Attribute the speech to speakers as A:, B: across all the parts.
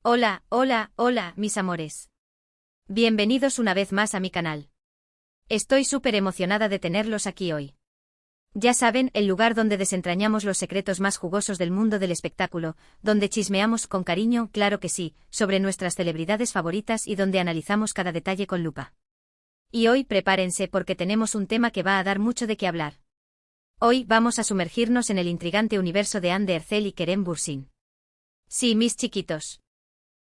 A: Hola, hola, hola, mis amores. Bienvenidos una vez más a mi canal. Estoy súper emocionada de tenerlos aquí hoy. Ya saben, el lugar donde desentrañamos los secretos más jugosos del mundo del espectáculo, donde chismeamos con cariño, claro que sí, sobre nuestras celebridades favoritas y donde analizamos cada detalle con lupa. Y hoy prepárense porque tenemos un tema que va a dar mucho de qué hablar. Hoy vamos a sumergirnos en el intrigante universo de Hande Erçel y Kerem Bürsin. Sí, mis chiquitos.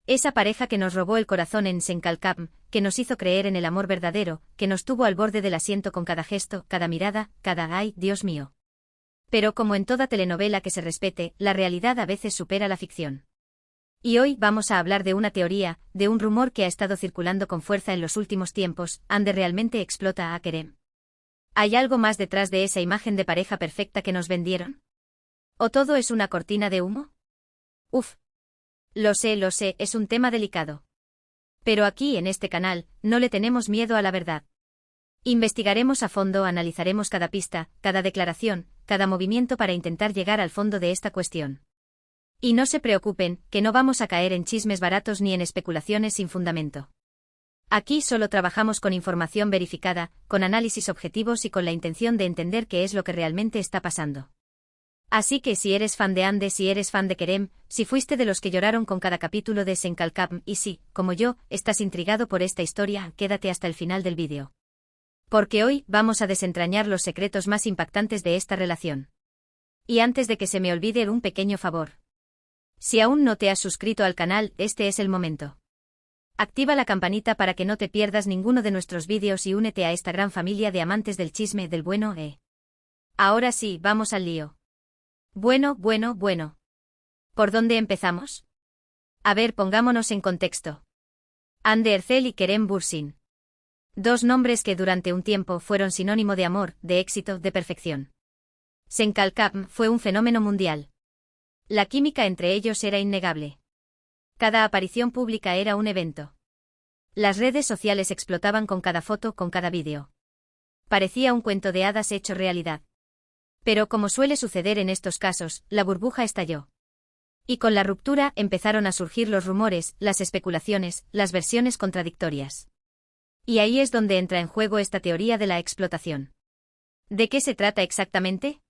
A: Esa pareja que nos robó el corazón en Senkalkam, que nos hizo creer en el amor verdadero, que nos tuvo al borde del asiento con cada gesto, cada mirada, cada ¡ay, Dios mío! Pero como en toda telenovela que se respete, la realidad a veces supera la ficción. Y hoy vamos a hablar de una teoría, de un rumor que ha estado circulando con fuerza en los últimos tiempos. ¿Hande realmente explota a Kerem? ¿Hay algo más detrás de esa imagen de pareja perfecta que nos vendieron? ¿O todo es una cortina de humo? Uf. Lo sé, es un tema delicado. Pero aquí en este canal, no le tenemos miedo a la verdad. Investigaremos a fondo, analizaremos cada pista, cada declaración, cada movimiento para intentar llegar al fondo de esta cuestión. Y no se preocupen, que no vamos a caer en chismes baratos ni en especulaciones sin fundamento. Aquí solo trabajamos con información verificada, con análisis objetivos y con la intención de entender qué es lo que realmente está pasando. Así que si eres fan de Hande, si eres fan de Kerem, si fuiste de los que lloraron con cada capítulo de Senkalkam y si, como yo, estás intrigado por esta historia, quédate hasta el final del vídeo. Porque hoy vamos a desentrañar los secretos más impactantes de esta relación. Y antes de que se me olvide, un pequeño favor. Si aún no te has suscrito al canal, este es el momento. Activa la campanita para que no te pierdas ninguno de nuestros vídeos y únete a esta gran familia de amantes del chisme del bueno. Ahora sí, vamos al lío. Bueno. ¿Por dónde empezamos? A ver, pongámonos en contexto. Hande Erçel y Kerem Bürsin. Dos nombres que durante un tiempo fueron sinónimo de amor, de éxito, de perfección. Senkalkam fue un fenómeno mundial. La química entre ellos era innegable. Cada aparición pública era un evento. Las redes sociales explotaban con cada foto, con cada vídeo. Parecía un cuento de hadas hecho realidad. Pero como suele suceder en estos casos, la burbuja estalló. Y con la ruptura empezaron a surgir los rumores, las especulaciones, las versiones contradictorias. Y ahí es donde entra en juego esta teoría de la explotación. ¿De qué se trata exactamente?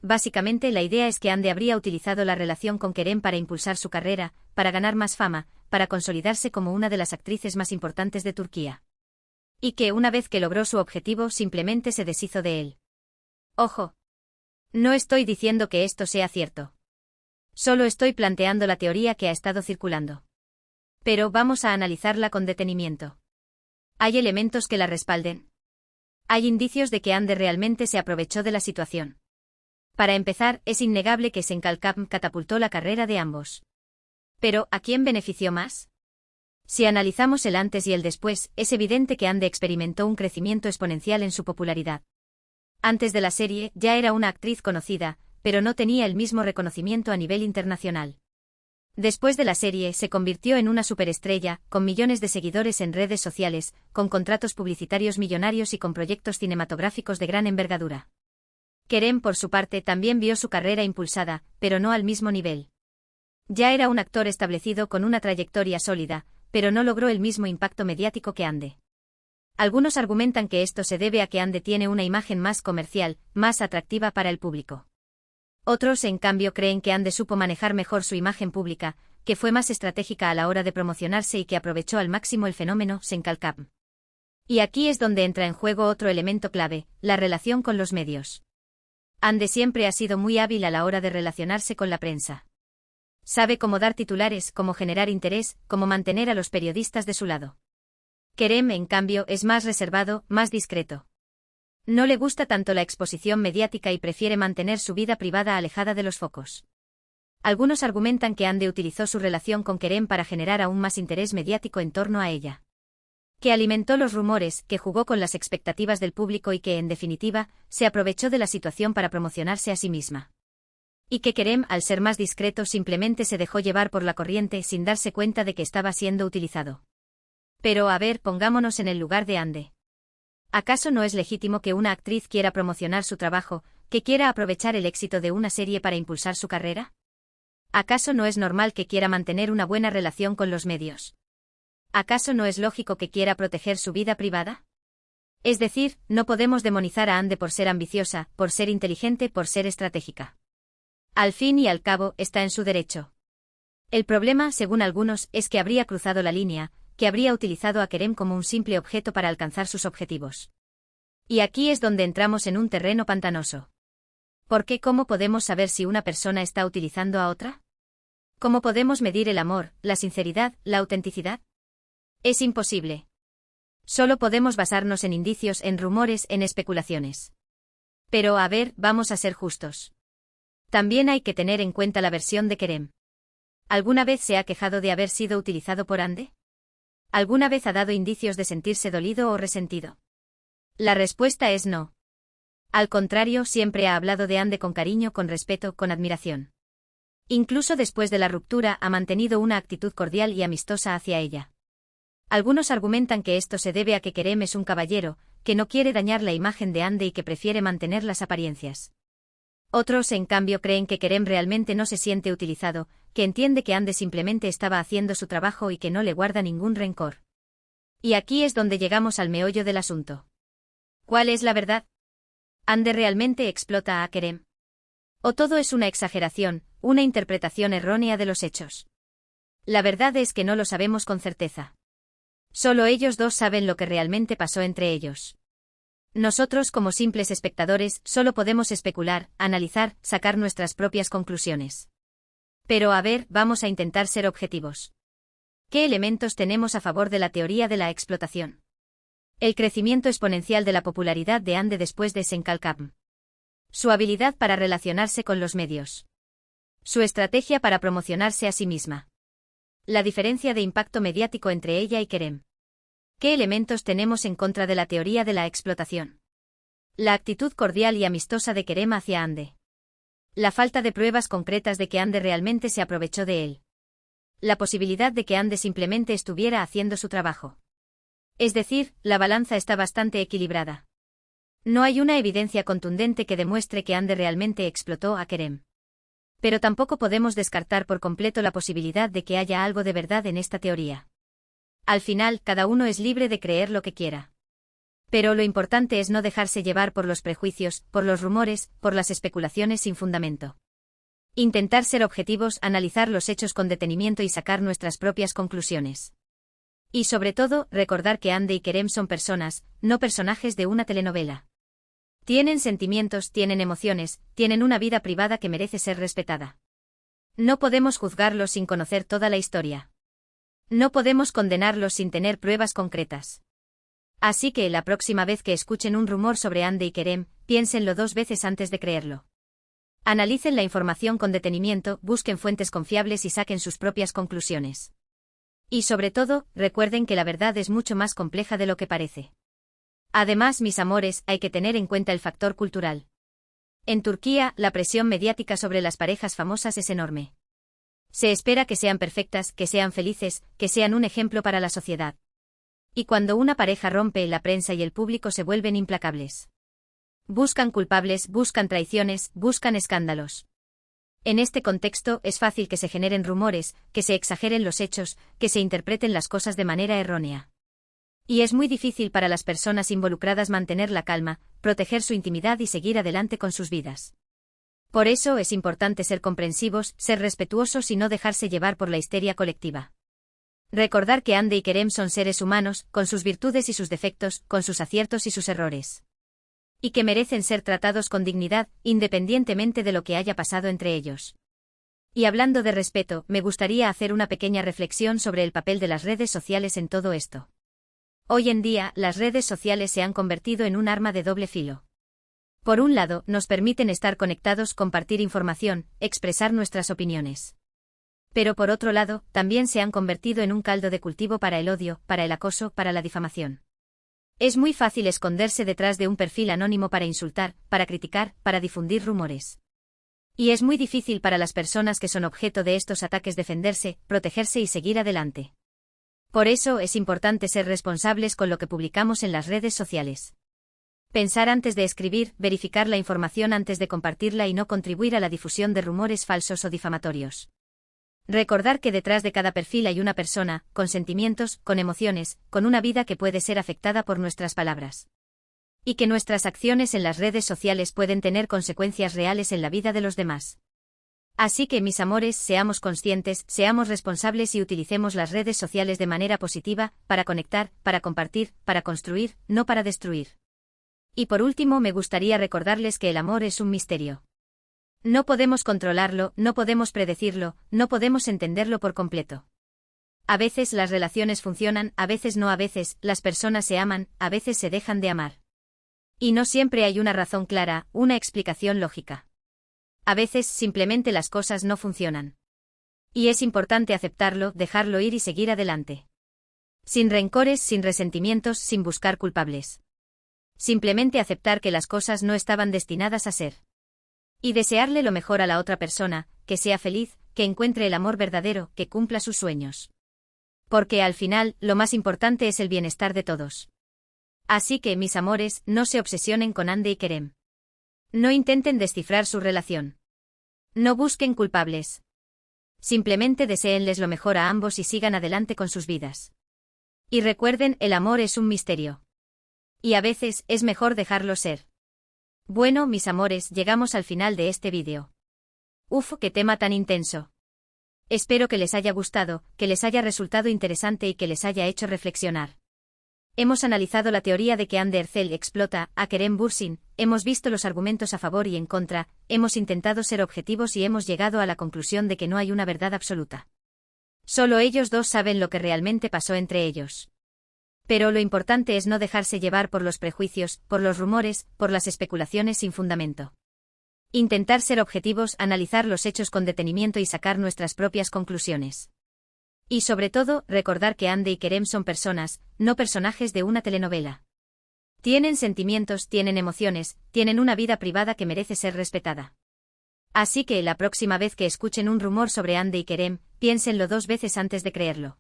A: Básicamente la idea es que Hande habría utilizado la relación con Kerem para impulsar su carrera, para ganar más fama, para consolidarse como una de las actrices más importantes de Turquía. Y que una vez que logró su objetivo simplemente se deshizo de él. Ojo. No estoy diciendo que esto sea cierto. Solo estoy planteando la teoría que ha estado circulando. Pero vamos a analizarla con detenimiento. ¿Hay elementos que la respalden? ¿Hay indicios de que Hande realmente se aprovechó de la situación? Para empezar, es innegable que Senkalkam catapultó la carrera de ambos. Pero, ¿a quién benefició más? Si analizamos el antes y el después, es evidente que Hande experimentó un crecimiento exponencial en su popularidad. Antes de la serie, ya era una actriz conocida, pero no tenía el mismo reconocimiento a nivel internacional. Después de la serie, se convirtió en una superestrella, con millones de seguidores en redes sociales, con contratos publicitarios millonarios y con proyectos cinematográficos de gran envergadura. Kerem, por su parte, también vio su carrera impulsada, pero no al mismo nivel. Ya era un actor establecido con una trayectoria sólida, pero no logró el mismo impacto mediático que Hande. Algunos argumentan que esto se debe a que Hande tiene una imagen más comercial, más atractiva para el público. Otros, en cambio, creen que Hande supo manejar mejor su imagen pública, que fue más estratégica a la hora de promocionarse y que aprovechó al máximo el fenómeno Senkalkam. Y aquí es donde entra en juego otro elemento clave, la relación con los medios. Hande siempre ha sido muy hábil a la hora de relacionarse con la prensa. Sabe cómo dar titulares, cómo generar interés, cómo mantener a los periodistas de su lado. Kerem, en cambio, es más reservado, más discreto. No le gusta tanto la exposición mediática y prefiere mantener su vida privada alejada de los focos. Algunos argumentan que Hande utilizó su relación con Kerem para generar aún más interés mediático en torno a ella. Que alimentó los rumores, que jugó con las expectativas del público y que, en definitiva, se aprovechó de la situación para promocionarse a sí misma. Y que Kerem, al ser más discreto, simplemente se dejó llevar por la corriente sin darse cuenta de que estaba siendo utilizado. Pero a ver, pongámonos en el lugar de Hande. ¿Acaso no es legítimo que una actriz quiera promocionar su trabajo, que quiera aprovechar el éxito de una serie para impulsar su carrera? ¿Acaso no es normal que quiera mantener una buena relación con los medios? ¿Acaso no es lógico que quiera proteger su vida privada? Es decir, no podemos demonizar a Ande por ser ambiciosa, por ser inteligente, por ser estratégica. Al fin y al cabo, está en su derecho. El problema, según algunos, es que habría cruzado la línea, que habría utilizado a Kerem como un simple objeto para alcanzar sus objetivos. Y aquí es donde entramos en un terreno pantanoso. ¿Por qué? ¿Cómo podemos saber si una persona está utilizando a otra? ¿Cómo podemos medir el amor, la sinceridad, la autenticidad? Es imposible. Solo podemos basarnos en indicios, en rumores, en especulaciones. Pero a ver, vamos a ser justos. También hay que tener en cuenta la versión de Kerem. ¿Alguna vez se ha quejado de haber sido utilizado por Ande? ¿Alguna vez ha dado indicios de sentirse dolido o resentido? La respuesta es no. Al contrario, siempre ha hablado de Ande con cariño, con respeto, con admiración. Incluso después de la ruptura ha mantenido una actitud cordial y amistosa hacia ella. Algunos argumentan que esto se debe a que Kerem es un caballero, que no quiere dañar la imagen de Ande y que prefiere mantener las apariencias. Otros, en cambio, creen que Kerem realmente no se siente utilizado, que entiende que Ande simplemente estaba haciendo su trabajo y que no le guarda ningún rencor. Y aquí es donde llegamos al meollo del asunto. ¿Cuál es la verdad? ¿Ande realmente explota a Kerem? ¿O todo es una exageración, una interpretación errónea de los hechos? La verdad es que no lo sabemos con certeza. Solo ellos dos saben lo que realmente pasó entre ellos. Nosotros, como simples espectadores, solo podemos especular, analizar, sacar nuestras propias conclusiones. Pero a ver, vamos a intentar ser objetivos. ¿Qué elementos tenemos a favor de la teoría de la explotación? El crecimiento exponencial de la popularidad de Ande después de Senkalkam. Su habilidad para relacionarse con los medios. Su estrategia para promocionarse a sí misma. La diferencia de impacto mediático entre ella y Kerem. ¿Qué elementos tenemos en contra de la teoría de la explotación? La actitud cordial y amistosa de Kerem hacia Ande. La falta de pruebas concretas de que Ande realmente se aprovechó de él. La posibilidad de que Ande simplemente estuviera haciendo su trabajo. Es decir, la balanza está bastante equilibrada. No hay una evidencia contundente que demuestre que Ande realmente explotó a Kerem. Pero tampoco podemos descartar por completo la posibilidad de que haya algo de verdad en esta teoría. Al final, cada uno es libre de creer lo que quiera. Pero lo importante es no dejarse llevar por los prejuicios, por los rumores, por las especulaciones sin fundamento. Intentar ser objetivos, analizar los hechos con detenimiento y sacar nuestras propias conclusiones. Y sobre todo, recordar que Ande y Kerem son personas, no personajes de una telenovela. Tienen sentimientos, tienen emociones, tienen una vida privada que merece ser respetada. No podemos juzgarlos sin conocer toda la historia. No podemos condenarlos sin tener pruebas concretas. Así que la próxima vez que escuchen un rumor sobre Ande y Kerem, piénsenlo 2 veces antes de creerlo. Analicen la información con detenimiento, busquen fuentes confiables y saquen sus propias conclusiones. Y sobre todo, recuerden que la verdad es mucho más compleja de lo que parece. Además, mis amores, hay que tener en cuenta el factor cultural. En Turquía, la presión mediática sobre las parejas famosas es enorme. Se espera que sean perfectas, que sean felices, que sean un ejemplo para la sociedad. Y cuando una pareja rompe, la prensa y el público se vuelven implacables. Buscan culpables, buscan traiciones, buscan escándalos. En este contexto, es fácil que se generen rumores, que se exageren los hechos, que se interpreten las cosas de manera errónea. Y es muy difícil para las personas involucradas mantener la calma, proteger su intimidad y seguir adelante con sus vidas. Por eso es importante ser comprensivos, ser respetuosos y no dejarse llevar por la histeria colectiva. Recordar que Ande y Kerem son seres humanos, con sus virtudes y sus defectos, con sus aciertos y sus errores. Y que merecen ser tratados con dignidad, independientemente de lo que haya pasado entre ellos. Y hablando de respeto, me gustaría hacer una pequeña reflexión sobre el papel de las redes sociales en todo esto. Hoy en día, las redes sociales se han convertido en un arma de doble filo. Por un lado, nos permiten estar conectados, compartir información, expresar nuestras opiniones. Pero por otro lado, también se han convertido en un caldo de cultivo para el odio, para el acoso, para la difamación. Es muy fácil esconderse detrás de un perfil anónimo para insultar, para criticar, para difundir rumores. Y es muy difícil para las personas que son objeto de estos ataques defenderse, protegerse y seguir adelante. Por eso es importante ser responsables con lo que publicamos en las redes sociales. Pensar antes de escribir, verificar la información antes de compartirla y no contribuir a la difusión de rumores falsos o difamatorios. Recordar que detrás de cada perfil hay una persona, con sentimientos, con emociones, con una vida que puede ser afectada por nuestras palabras. Y que nuestras acciones en las redes sociales pueden tener consecuencias reales en la vida de los demás. Así que, mis amores, seamos conscientes, seamos responsables y utilicemos las redes sociales de manera positiva, para conectar, para compartir, para construir, no para destruir. Y por último, me gustaría recordarles que el amor es un misterio. No podemos controlarlo, no podemos predecirlo, no podemos entenderlo por completo. A veces las relaciones funcionan, a veces no, a veces las personas se aman, a veces se dejan de amar. Y no siempre hay una razón clara, una explicación lógica. A veces simplemente las cosas no funcionan. Y es importante aceptarlo, dejarlo ir y seguir adelante. Sin rencores, sin resentimientos, sin buscar culpables. Simplemente aceptar que las cosas no estaban destinadas a ser. Y desearle lo mejor a la otra persona, que sea feliz, que encuentre el amor verdadero, que cumpla sus sueños. Porque al final, lo más importante es el bienestar de todos. Así que, mis amores, no se obsesionen con Ande y Kerem. No intenten descifrar su relación. No busquen culpables. Simplemente deséenles lo mejor a ambos y sigan adelante con sus vidas. Y recuerden, el amor es un misterio. Y a veces, es mejor dejarlo ser. Bueno, mis amores, llegamos al final de este vídeo. Uf, qué tema tan intenso. Espero que les haya gustado, que les haya resultado interesante y que les haya hecho reflexionar. Hemos analizado la teoría de que Ander Erçel explota a Kerem Bürsin, hemos visto los argumentos a favor y en contra, hemos intentado ser objetivos y hemos llegado a la conclusión de que no hay una verdad absoluta. Solo ellos dos saben lo que realmente pasó entre ellos. Pero lo importante es no dejarse llevar por los prejuicios, por los rumores, por las especulaciones sin fundamento. Intentar ser objetivos, analizar los hechos con detenimiento y sacar nuestras propias conclusiones. Y sobre todo, recordar que Ande y Kerem son personas, no personajes de una telenovela. Tienen sentimientos, tienen emociones, tienen una vida privada que merece ser respetada. Así que la próxima vez que escuchen un rumor sobre Ande y Kerem, piénsenlo 2 veces antes de creerlo.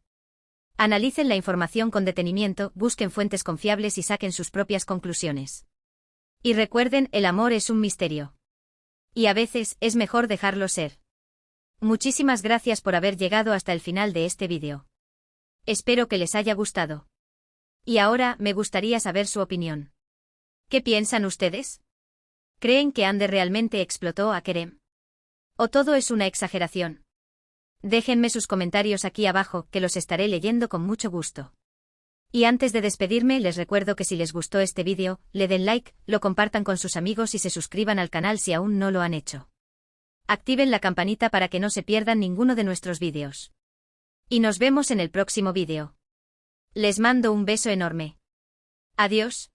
A: Analicen la información con detenimiento, busquen fuentes confiables y saquen sus propias conclusiones. Y recuerden, el amor es un misterio. Y a veces, es mejor dejarlo ser. Muchísimas gracias por haber llegado hasta el final de este vídeo. Espero que les haya gustado. Y ahora, me gustaría saber su opinión. ¿Qué piensan ustedes? ¿Creen que Ande realmente explotó a Kerem? ¿O todo es una exageración? Déjenme sus comentarios aquí abajo, que los estaré leyendo con mucho gusto. Y antes de despedirme, les recuerdo que si les gustó este vídeo, le den like, lo compartan con sus amigos y se suscriban al canal si aún no lo han hecho. Activen la campanita para que no se pierdan ninguno de nuestros vídeos. Y nos vemos en el próximo vídeo. Les mando un beso enorme. Adiós.